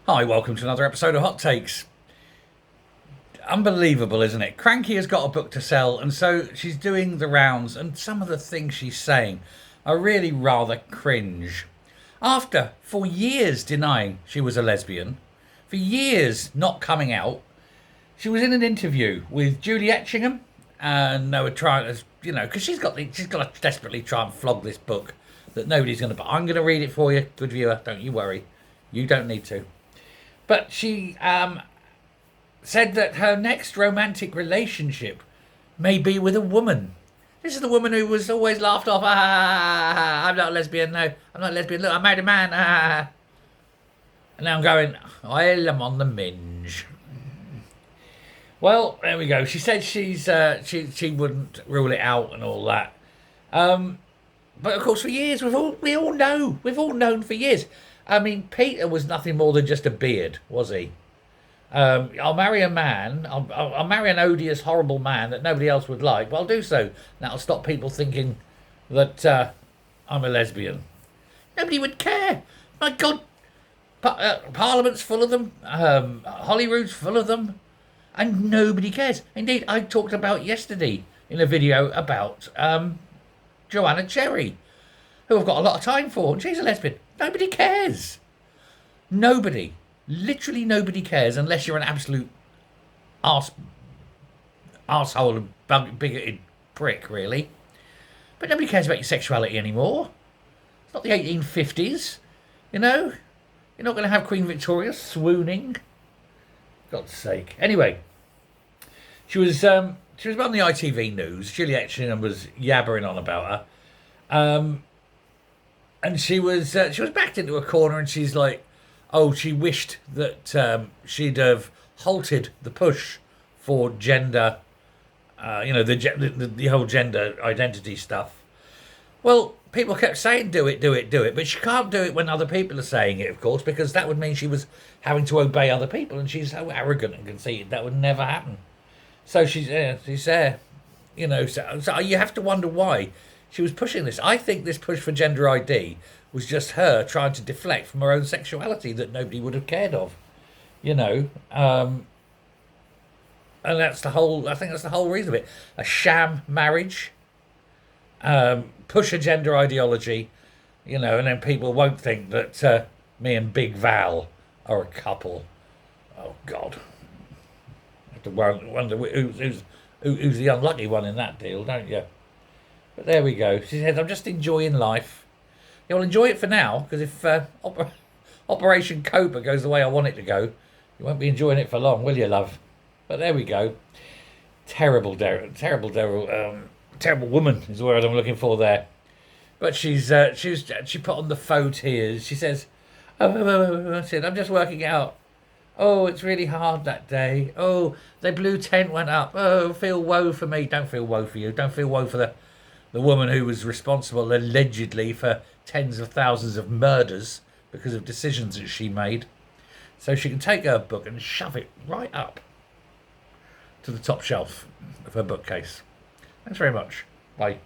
Hi, welcome to another episode of Hot Takes. Unbelievable, isn't it? Krankie has got a book to sell, and so she's doing the rounds, and some of the things she's saying are really rather cringe. After, for years, denying she was a lesbian, for years not coming out, she was in an interview with Julie Etchingham, and they were trying to, because she's got to desperately try and flog this book that nobody's going to. But I'm going to read it for you, good viewer. Don't you worry, you don't need to. But she said that her next romantic relationship may be with a woman. This is the woman who was always laughed off. I'm not a lesbian. No, I'm not a lesbian. Look, I married a man. And now I'm going, well, I'm on the minge. Well, there we go. She said she wouldn't rule it out and all that. But of course, for years we've all known for years. I mean, Peter was nothing more than just a beard, was he? I'll marry a man. I'll marry an odious, horrible man that nobody else would like. But I'll do so. That'll stop people thinking that I'm a lesbian. Nobody would care. My God, Parliament's full of them. Holyrood's full of them, and nobody cares. Indeed, I talked about yesterday in a video about Joanna Cherry, who I've got a lot of time for, and she's a lesbian. Nobody cares. Nobody. Literally nobody cares unless you're an absolute arsehole and bigoted prick, really. But nobody cares about your sexuality anymore. It's not the 1850s, you know? You're not going to have Queen Victoria swooning. God's sake. Anyway, she was on the ITV news. Julie Etchingham was yabbering on about her. And she was backed into a corner, and she's like, oh, she wished that she'd have halted the push for gender, the whole gender identity stuff. Well, people kept saying, do it, but she can't do it when other people are saying it, of course, because that would mean she was having to obey other people, and she's so arrogant and conceited that would never happen. So she's there, so you have to wonder why she was pushing this. I think this push for gender ID was just her trying to deflect from her own sexuality that nobody would have cared of, and that's the whole. I think that's the whole reason of it. A sham marriage, push a gender ideology, and then people won't think that me and Big Val are a couple. Oh God, I have to wonder who's the unlucky one in that deal, don't you? But there we go. She said, I'm just enjoying life. You'll enjoy it for now, because if Operation Cobra goes the way I want it to go, you won't be enjoying it for long, will you, love? But there we go. Terrible woman is the word I'm looking for there. But she put on the faux tears. She says, I said, I'm just working it out. Oh, it's really hard that day. Oh, the blue tent went up. Oh, feel woe for me. Don't feel woe for you. Don't feel woe for the woman who was responsible allegedly for tens of thousands of murders because of decisions that she made. So she can take her book and shove it right up to the top shelf of her bookcase. Thanks very much. Bye.